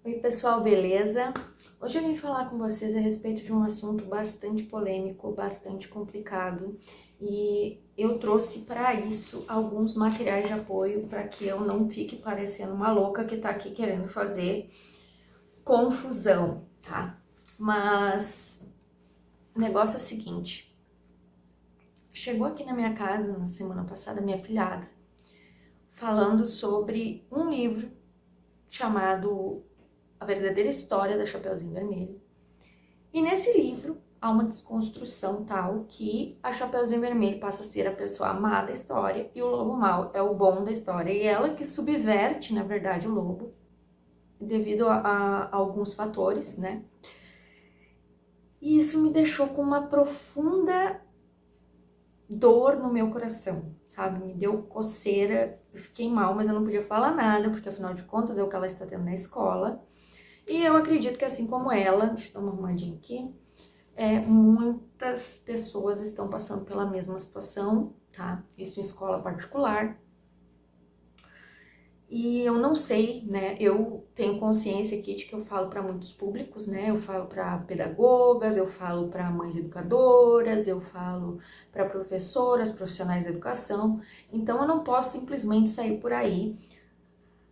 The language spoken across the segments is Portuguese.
Oi pessoal, beleza? Hoje eu vim falar com vocês a respeito de um assunto bastante polêmico, bastante complicado e eu trouxe para isso alguns materiais de apoio para que eu não fique parecendo uma louca que tá aqui querendo fazer confusão, tá? Mas o negócio é o seguinte, chegou aqui na minha casa na semana passada minha afilhada falando sobre um livro chamado A Verdadeira História da Chapeuzinho Vermelho. E nesse livro há uma desconstrução tal que a Chapeuzinho Vermelho passa a ser a pessoa má da história e o lobo mau é o bom da história. E ela que subverte, na verdade, o lobo devido a alguns fatores, né? E isso me deixou com uma profunda dor no meu coração, sabe? Me deu coceira, eu fiquei mal, mas eu não podia falar nada, porque afinal de contas é o que ela está tendo na escola. E eu acredito que assim como ela, deixa eu dar uma arrumadinha aqui, muitas pessoas estão passando pela mesma situação, tá? Isso em escola particular. E eu não sei, né? Eu tenho consciência aqui de que eu falo para muitos públicos, né? Eu falo para pedagogas, eu falo para mães educadoras, eu falo para professoras, profissionais da educação. Então eu não posso simplesmente sair por aí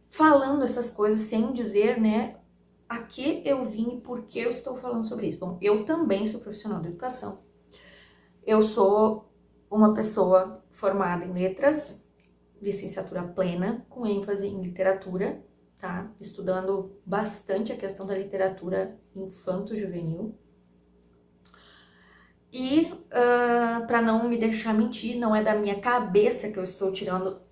falando essas coisas sem dizer, né, a que eu vim e por que eu estou falando sobre isso. Bom, eu também sou profissional de educação. Eu sou uma pessoa formada em letras, licenciatura plena, com ênfase em literatura, tá? Estudando bastante a questão da literatura infanto-juvenil. E, para não me deixar mentir, não é da minha cabeça que eu estou tirando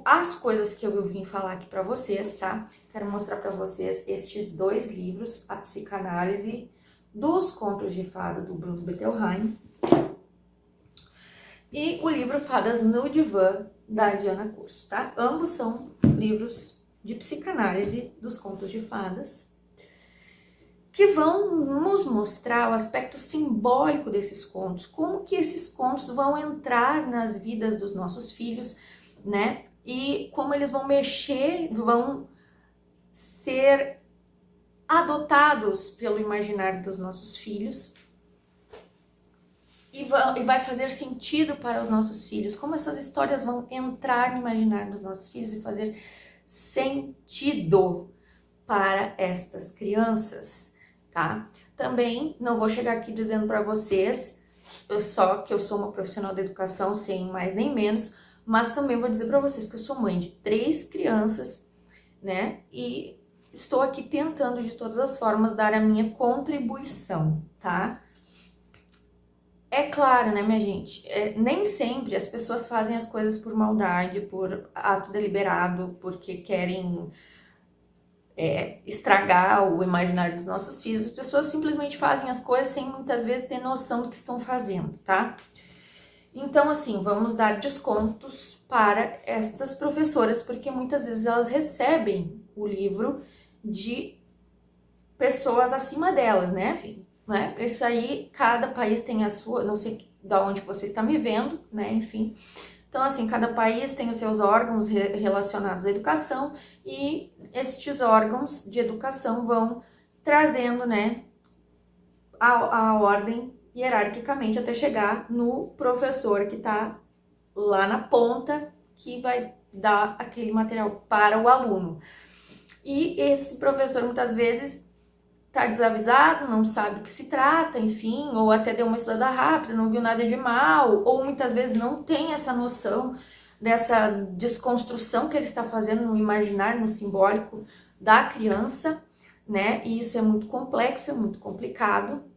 as coisas que eu vim falar aqui para vocês, tá? Quero mostrar para vocês estes dois livros, A Psicanálise dos Contos de Fada, do Bruno Bettelheim, e o livro Fadas no Divã, da Diana Curso, tá? Ambos são livros de psicanálise dos contos de fadas, que vão nos mostrar o aspecto simbólico desses contos, como que esses contos vão entrar nas vidas dos nossos filhos, né? E como eles vão mexer, vão ser adotados pelo imaginário dos nossos filhos e vai fazer sentido para os nossos filhos, como essas histórias vão entrar no imaginário dos nossos filhos e fazer sentido para estas crianças, tá? Também não vou chegar aqui dizendo para vocês só que eu sou uma profissional da educação, sem mais nem menos, mas também vou dizer para vocês que eu sou mãe de 3 crianças, né? E estou aqui tentando de todas as formas dar a minha contribuição, tá? É claro, né, minha gente, nem sempre as pessoas fazem as coisas por maldade, por ato deliberado, porque querem estragar o imaginário dos nossos filhos. As pessoas simplesmente fazem as coisas sem muitas vezes ter noção do que estão fazendo, tá? Então, assim, vamos dar descontos para estas professoras, porque muitas vezes elas recebem o livro de pessoas acima delas, né, enfim. Né? Isso aí, cada país tem a sua, não sei de onde você está me vendo, né, enfim. Então, assim, cada país tem os seus órgãos relacionados à educação e estes órgãos de educação vão trazendo, né, a ordem hierarquicamente até chegar no professor que está lá na ponta, que vai dar aquele material para o aluno. E esse professor, muitas vezes, tá desavisado, não sabe do que se trata, enfim, ou até deu uma estudada rápida, não viu nada de mal, ou muitas vezes não tem essa noção dessa desconstrução que ele está fazendo no imaginário, no simbólico da criança, né? E isso é muito complexo, é muito complicado.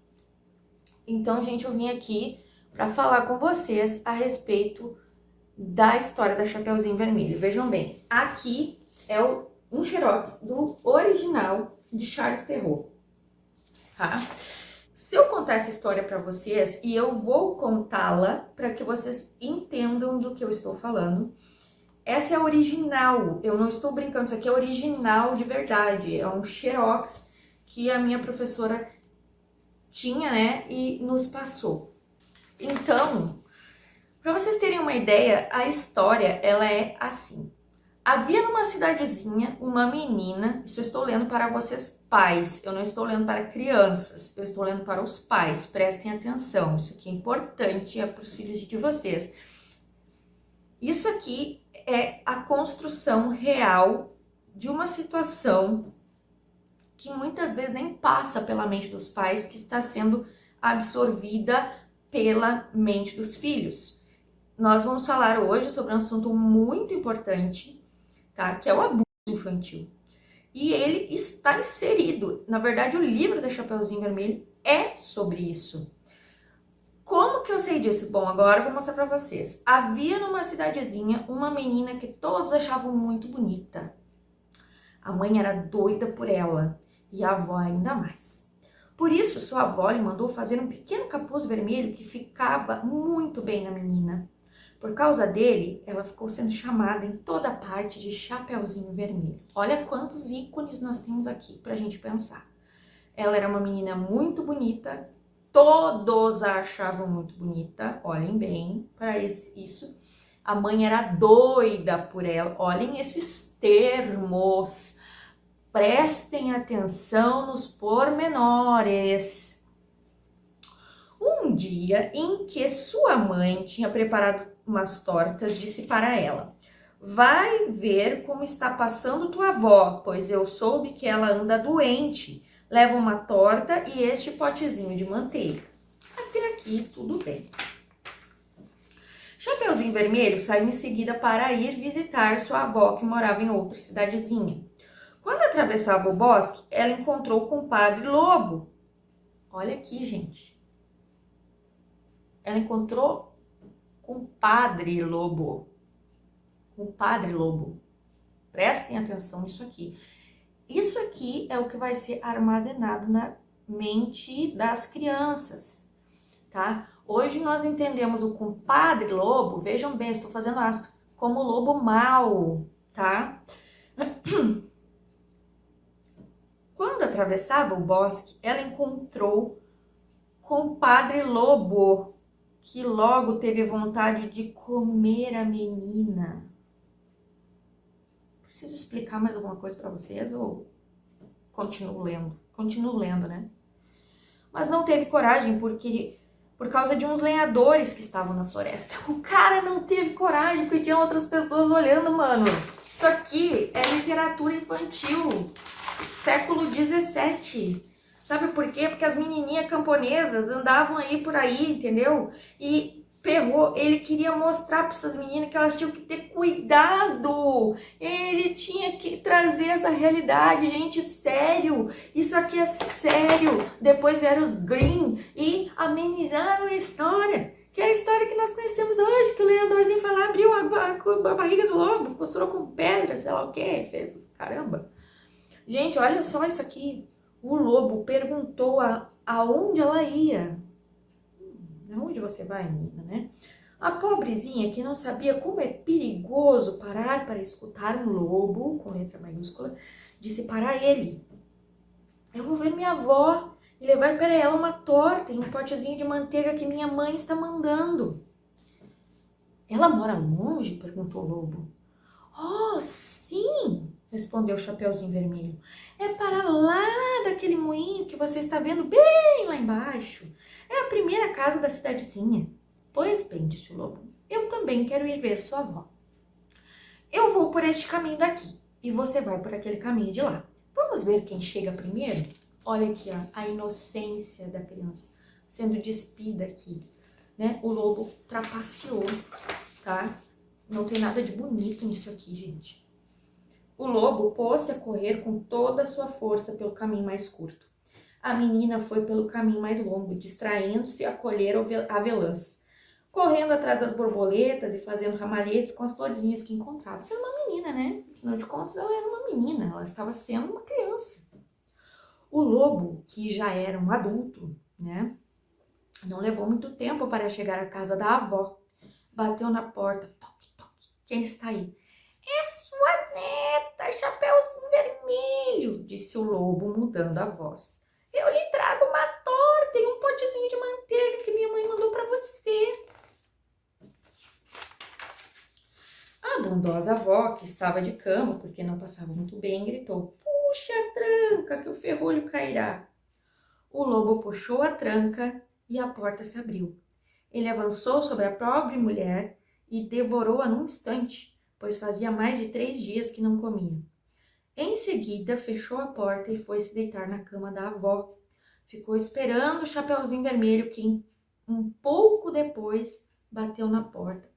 Então, gente, eu vim aqui para falar com vocês a respeito da história da Chapeuzinho Vermelho. Vejam bem, aqui é um xerox do original de Charles Perrault. Tá? Se eu contar essa história para vocês, e eu vou contá-la para que vocês entendam do que eu estou falando, essa é a original, eu não estou brincando, isso aqui é original de verdade, é um xerox que a minha professora tinha, né, e nos passou. Então, para vocês terem uma ideia, a história, ela é assim. Havia numa cidadezinha uma menina, isso eu estou lendo para vocês pais, eu não estou lendo para crianças, eu estou lendo para os pais, prestem atenção, isso aqui é importante, é para os filhos de vocês. Isso aqui é a construção real de uma situação que muitas vezes nem passa pela mente dos pais, que está sendo absorvida pela mente dos filhos. Nós vamos falar hoje sobre um assunto muito importante, tá? Que é o abuso infantil. E ele está inserido. Na verdade, o livro da Chapeuzinho Vermelho é sobre isso. Como que eu sei disso? Bom, agora eu vou mostrar para vocês. Havia numa cidadezinha uma menina que todos achavam muito bonita. A mãe era doida por ela e a avó ainda mais. Por isso, sua avó lhe mandou fazer um pequeno capuz vermelho que ficava muito bem na menina. Por causa dele, ela ficou sendo chamada em toda parte de Chapeuzinho Vermelho. Olha quantos ícones nós temos aqui pra gente pensar. Ela era uma menina muito bonita, todos a achavam muito bonita, olhem bem para isso. A mãe era doida por ela, olhem esses termos, prestem atenção nos pormenores. Um dia em que sua mãe tinha preparado umas tortas, disse para ela: vai ver como está passando tua avó, pois eu soube que ela anda doente. Leva uma torta e este potezinho de manteiga. Até aqui tudo bem. Chapeuzinho Vermelho saiu em seguida para ir visitar sua avó, que morava em outra cidadezinha. Quando atravessava o bosque, ela encontrou o compadre Lobo. Olha aqui, gente. Ela encontrou compadre Lobo. Compadre Lobo. Prestem atenção nisso aqui. Isso aqui é o que vai ser armazenado na mente das crianças, tá? Hoje nós entendemos o compadre Lobo, vejam bem, estou fazendo aspas, como lobo mau, tá? Quando atravessava o bosque, ela encontrou compadre Lobo, que logo teve vontade de comer a menina. Preciso explicar mais alguma coisa para vocês ou continuo lendo? Continuo lendo, né? Mas não teve coragem por causa de uns lenhadores que estavam na floresta. O cara não teve coragem porque tinha outras pessoas olhando, mano. Isso aqui é literatura infantil, século 17. Sabe por quê? Porque as menininhas camponesas andavam aí por aí, entendeu? E ferrou, ele queria mostrar para essas meninas que elas tinham que ter cuidado. Ele tinha que trazer essa realidade, gente, sério. Isso aqui é sério. Depois vieram os Grimm e amenizaram a história. Que é a história que nós conhecemos hoje, que o lenhadorzinho foi lá, abriu a barriga do lobo, costurou com pedra, sei lá o que, fez. Caramba. Gente, olha só isso aqui. O lobo perguntou aonde ela ia. Aonde você vai, menina, né? A pobrezinha, que não sabia como é perigoso parar para escutar um lobo, com letra maiúscula, disse para ele: eu vou ver minha avó e levar para ela uma torta e um potezinho de manteiga que minha mãe está mandando. Ela mora longe? Perguntou o lobo. Oh, sim! Respondeu o Chapeuzinho Vermelho. É para lá daquele moinho que você está vendo bem lá embaixo. É a primeira casa da cidadezinha. Pois bem, disse o lobo, eu também quero ir ver sua avó. Eu vou por este caminho daqui e você vai por aquele caminho de lá. Vamos ver quem chega primeiro? Olha aqui, ó, a inocência da criança sendo despida aqui, né? O lobo trapaceou, tá? Não tem nada de bonito nisso aqui, gente. O lobo pôs-se a correr com toda a sua força pelo caminho mais curto. A menina foi pelo caminho mais longo, distraindo-se a colher avelãs, correndo atrás das borboletas e fazendo ramalhetes com as florzinhas que encontrava. Isso era uma menina, né? Afinal de contas, ela era uma menina, ela estava sendo uma criança. O lobo, que já era um adulto, né? Não levou muito tempo para chegar à casa da avó. Bateu na porta, toque, toque. Quem está aí? É sua neta, Chapeuzinho Vermelho, disse o lobo, mudando a voz. Eu lhe trago uma torta e um potezinho de manteiga que minha mãe mandou para você. A bondosa avó, que estava de cama, porque não passava muito bem, gritou: "Puxa a tranca, que o ferrolho cairá." O lobo puxou a tranca e a porta se abriu. Ele avançou sobre a pobre mulher e devorou-a num instante, pois fazia mais de 3 dias que não comia. Em seguida, fechou a porta e foi se deitar na cama da avó. Ficou esperando o Chapeuzinho Vermelho, que um pouco depois bateu na porta.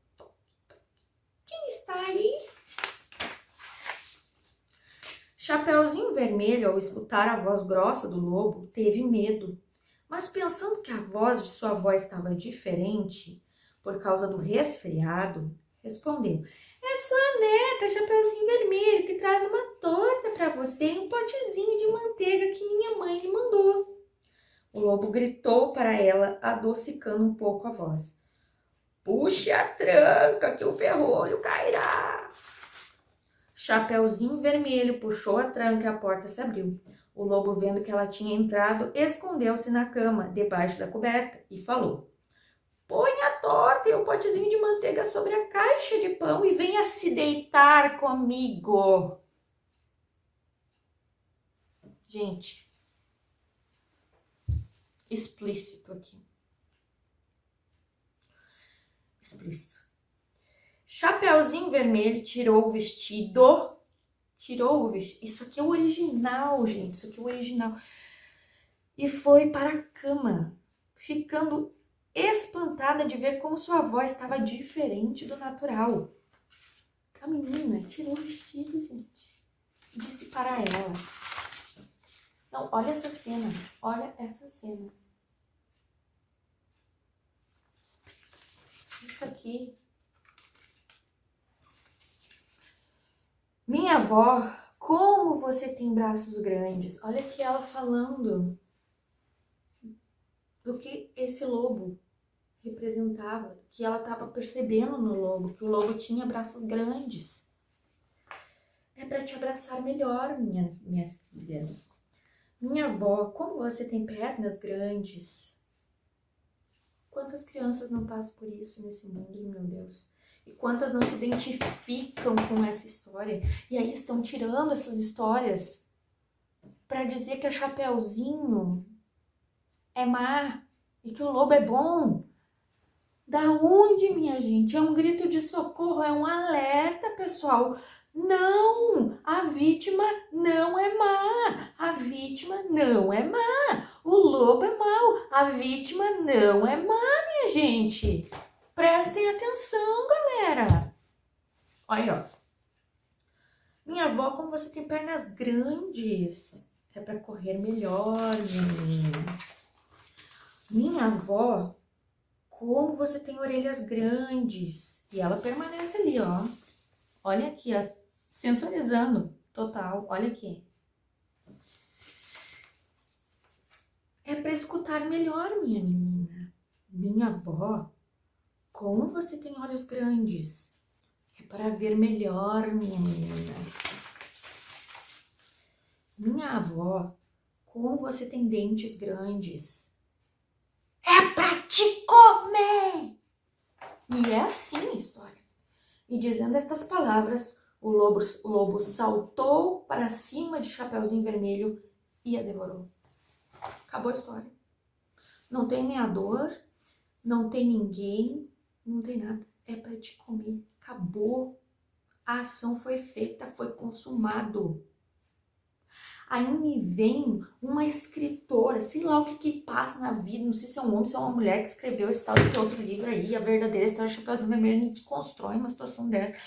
"Quem está aí?" Chapeuzinho Vermelho, ao escutar a voz grossa do lobo, teve medo. Mas pensando que a voz de sua avó estava diferente, por causa do resfriado, respondeu: "É sua neta, Chapeuzinho Vermelho, que traz uma torta para você e um potezinho de manteiga que minha mãe lhe mandou." O lobo gritou para ela, adocicando um pouco a voz: "Puxe a tranca, que o ferrolho cairá." Chapeuzinho Vermelho puxou a tranca e a porta se abriu. O lobo, vendo que ela tinha entrado, escondeu-se na cama, debaixo da coberta, e falou: "Põe a torta e o potezinho de manteiga sobre a caixa de pão e venha se deitar comigo." Gente, explícito aqui. Explícito. Chapeuzinho Vermelho tirou o vestido. Isso aqui é o original, gente. Isso aqui é o original. E foi para a cama, ficando espantada de ver como sua avó estava diferente do natural. A menina tirou o vestido, gente. Disse para ela: "Não, olha essa cena. Olha essa cena. Isso aqui. Minha avó, como você tem braços grandes." Olha aqui ela falando do que esse lobo representava, que ela estava percebendo no lobo, que o lobo tinha braços grandes. "É para te abraçar melhor, minha filha. Minha avó, como você tem pernas grandes." Quantas crianças não passam por isso nesse mundo, meu Deus? E quantas não se identificam com essa história? E aí estão tirando essas histórias para dizer que a Chapeuzinho é má e que o lobo é bom. Da onde, minha gente? É um grito de socorro, é um alerta, pessoal. Não, a vítima não é má. A vítima não é má. O lobo é mau. A vítima não é má, minha gente. Prestem atenção, galera. Olha, ó. Minha avó, como você tem pernas grandes, é para correr melhor, minha menina. Minha avó, como você tem orelhas grandes. E ela permanece ali, ó. Olha aqui, ó. Sensualizando total. Olha aqui. É para escutar melhor, minha menina. Minha avó, como você tem olhos grandes. É para ver melhor, minha menina. Minha avó, como você tem dentes grandes. É para te comer. E é assim a história. E dizendo estas palavras, o lobo saltou para cima de Chapeuzinho Vermelho e a devorou. Acabou a história. Não tem nem a dor, não tem ninguém, não tem nada. É para te comer. Acabou. A ação foi feita, foi consumado. Aí me vem uma escritora, sei lá o que passa na vida, não sei se é um homem, se é uma mulher que escreveu esse outro livro aí, a verdadeira história de Chapeuzinho Vermelho, e desconstrói uma situação dessa.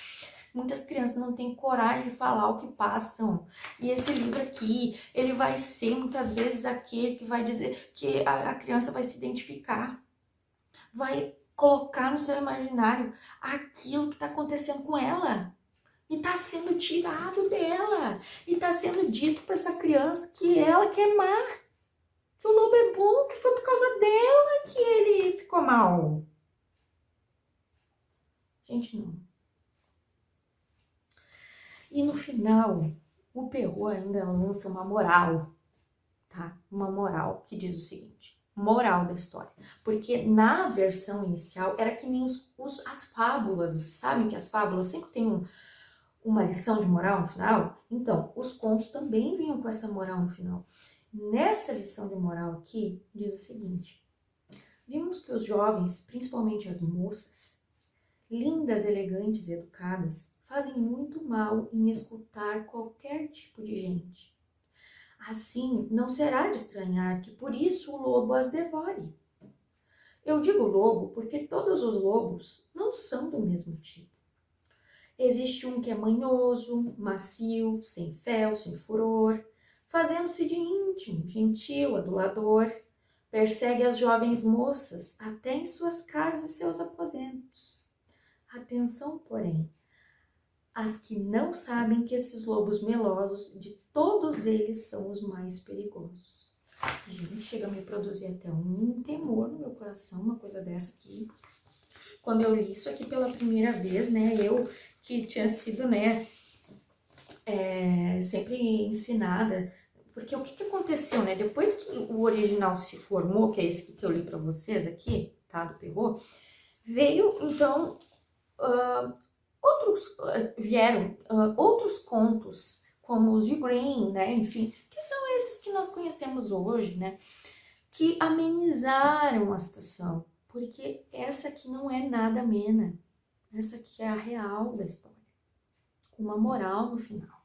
Muitas crianças não têm coragem de falar o que passam. E esse livro aqui, ele vai ser muitas vezes aquele que vai dizer que a criança vai se identificar. Vai colocar no seu imaginário aquilo que está acontecendo com ela. E está sendo tirado dela. E está sendo dito para essa criança que ela que é má. Que o lobo é bom, que foi por causa dela que ele ficou mal. Gente, não. E no final, o Perrault ainda lança uma moral, tá? Uma moral que diz o seguinte: moral da história. Porque na versão inicial era que nem as fábulas. Vocês sabem que as fábulas sempre têm uma lição de moral no final? Então, os contos também vinham com essa moral no final. Nessa lição de moral aqui, diz o seguinte: vimos que os jovens, principalmente as moças, lindas, elegantes e educadas, fazem muito mal em escutar qualquer tipo de gente. Assim, não será de estranhar que por isso o lobo as devore. Eu digo lobo porque todos os lobos não são do mesmo tipo. Existe um que é manhoso, macio, sem fel, sem furor, fazendo-se de íntimo, gentil, adulador, persegue as jovens moças até em suas casas e seus aposentos. Atenção, porém, as que não sabem que esses lobos melosos, de todos eles, são os mais perigosos. Gente, chega a me produzir até um temor no meu coração, uma coisa dessa aqui. Quando eu li isso aqui pela primeira vez, né, eu que tinha sido, né, sempre ensinada, porque o que aconteceu, né, depois que o original se formou, que é esse que eu li pra vocês aqui, tá, do Perrault, veio, então, vieram outros contos, como os de Grimm, né, enfim, que são esses que nós conhecemos hoje, né, que amenizaram a situação, porque essa aqui não é nada amena, essa aqui é a real da história, com uma moral no final,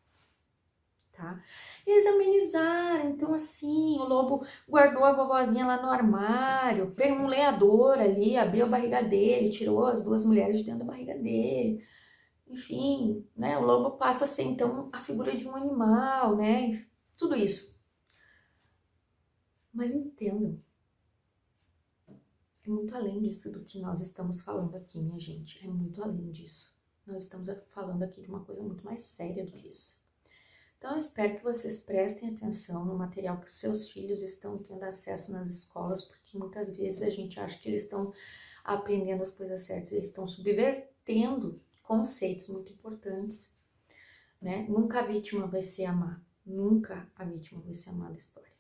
tá? E eles amenizaram, então assim, o lobo guardou a vovozinha lá no armário, veio um lenhador ali, abriu a barriga dele, tirou as duas mulheres de dentro da barriga dele, enfim, né, o lobo passa a ser então a figura de um animal, né, tudo isso. Mas entendam, é muito além disso do que nós estamos falando aqui, minha gente, é muito além disso. Nós estamos falando aqui de uma coisa muito mais séria do que isso. Então, eu espero que vocês prestem atenção no material que os seus filhos estão tendo acesso nas escolas, porque muitas vezes a gente acha que eles estão aprendendo as coisas certas, eles estão subvertendo conceitos muito importantes, né? Nunca a vítima vai ser a má, nunca a vítima vai ser a má da história.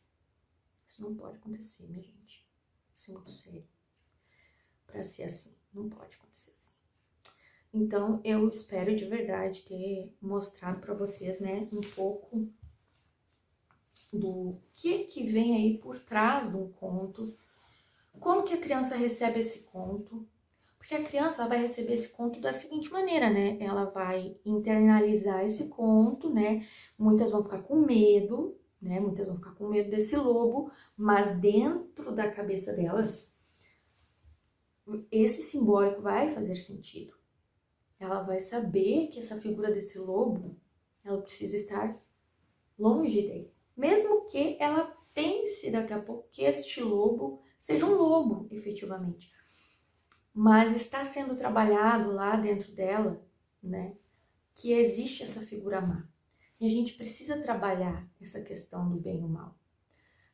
Isso não pode acontecer, minha gente. Isso é muito sério. Para ser assim, não pode acontecer assim. Então, eu espero de verdade ter mostrado para vocês, né, um pouco do que vem aí por trás de um conto, como que a criança recebe esse conto, porque a criança ela vai receber esse conto da seguinte maneira, né, ela vai internalizar esse conto, né, muitas vão ficar com medo, né, muitas vão ficar com medo desse lobo, mas dentro da cabeça delas, esse simbólico vai fazer sentido. Ela vai saber que essa figura desse lobo, ela precisa estar longe dele. Mesmo que ela pense daqui a pouco que este lobo seja um lobo, efetivamente. Mas está sendo trabalhado lá dentro dela, né, que existe essa figura má. E a gente precisa trabalhar essa questão do bem e o mal,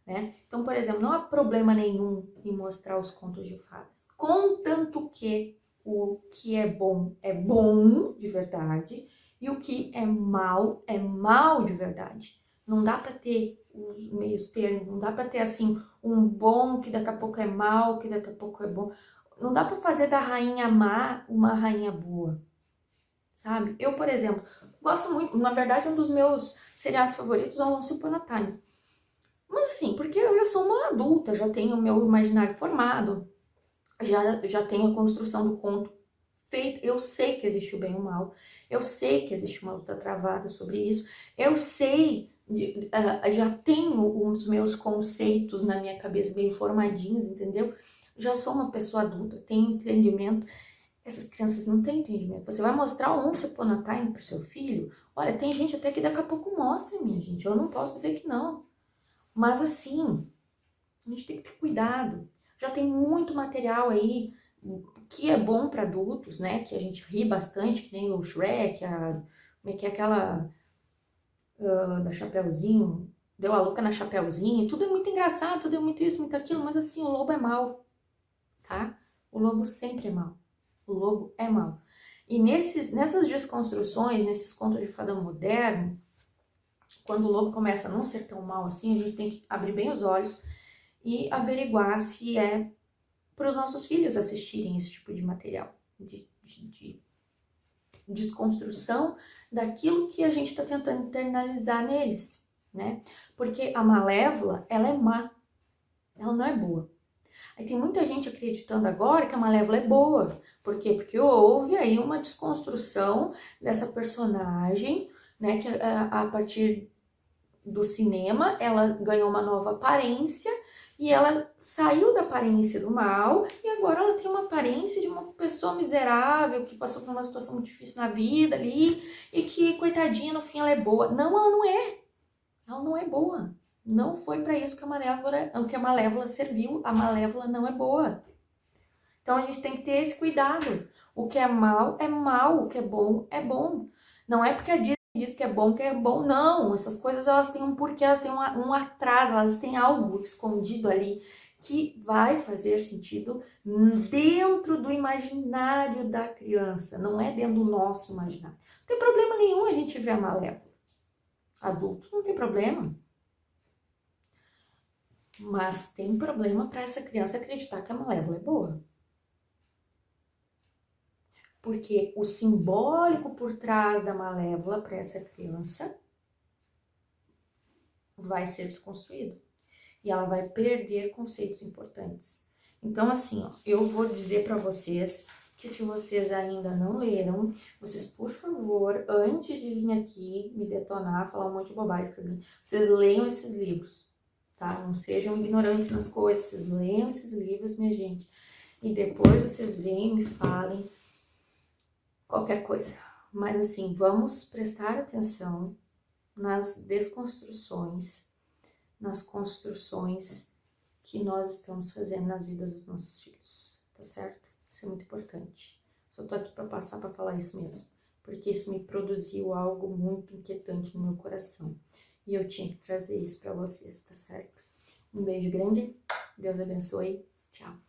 né? Então, por exemplo, não há problema nenhum em mostrar os contos de fadas, contanto que o que é bom de verdade e o que é mal de verdade. Não dá para ter os meios termos, não dá para ter assim um bom que daqui a pouco é mal, que daqui a pouco é bom. Não dá para fazer da rainha má uma rainha boa, sabe? Eu, por exemplo, gosto muito, na verdade, um dos meus seriados favoritos é o Once Upon a Time. Mas assim, porque eu já sou uma adulta, já tenho o meu imaginário formado, já tenho a construção do conto feita, eu sei que existe o bem e o mal, eu sei que existe uma luta travada sobre isso, eu sei, já tenho os meus conceitos na minha cabeça bem formadinhos, entendeu? Já sou uma pessoa adulta, tenho entendimento. Essas crianças não têm entendimento. Você vai mostrar o Once Upon a Time pro seu filho? Olha, tem gente até que daqui a pouco mostra, minha gente, eu não posso dizer que não. Mas assim, a gente tem que ter cuidado. Já tem muito material aí que é bom para adultos, né? Que a gente ri bastante, que nem o Shrek, como é que é aquela da Chapeuzinho, deu a louca na Chapeuzinho. Tudo é muito engraçado, tudo é muito isso, muito aquilo, mas assim, o lobo é mau, tá? O lobo sempre é mau. O lobo é mau. E nessas desconstruções, nesses contos de fada moderno, quando o lobo começa a não ser tão mal assim, a gente tem que abrir bem os olhos e averiguar se é para os nossos filhos assistirem esse tipo de material, de desconstrução daquilo que a gente está tentando internalizar neles, né? Porque a Malévola, ela é má, ela não é boa. Aí tem muita gente acreditando agora que a Malévola é boa. Por quê? Porque houve aí uma desconstrução dessa personagem, né? Que a partir do cinema ela ganhou uma nova aparência e ela saiu da aparência do mal e agora ela tem uma aparência de uma pessoa miserável que passou por uma situação muito difícil na vida ali e que, coitadinha, no fim ela é boa. Não, ela não é. Ela não é boa. Não foi para isso que a Malévola serviu. A Malévola não é boa. Então a gente tem que ter esse cuidado. O que é mal, o que é bom, é bom. Não é porque a Disney diz que é bom, não. Essas coisas elas têm um porquê, elas têm um atraso, elas têm algo escondido ali que vai fazer sentido dentro do imaginário da criança, não é dentro do nosso imaginário. Não tem problema nenhum a gente ver a Malévola. Adulto não tem problema. Mas tem problema para essa criança acreditar que a Malévola é boa. Porque o simbólico por trás da Malévola para essa criança vai ser desconstruído. E ela vai perder conceitos importantes. Então, assim, ó, eu vou dizer para vocês que se vocês ainda não leram, vocês, por favor, antes de vir aqui me detonar, falar um monte de bobagem para mim, vocês leiam esses livros, tá? Não sejam ignorantes nas coisas, vocês leiam esses livros, minha gente. E depois vocês vêm e me falem qualquer coisa. Mas assim, vamos prestar atenção nas desconstruções, nas construções que nós estamos fazendo nas vidas dos nossos filhos, tá certo? Isso é muito importante. Só tô aqui para passar para falar isso mesmo, porque isso me produziu algo muito inquietante no meu coração. E eu tinha que trazer isso para vocês, tá certo? Um beijo grande, Deus abençoe, tchau!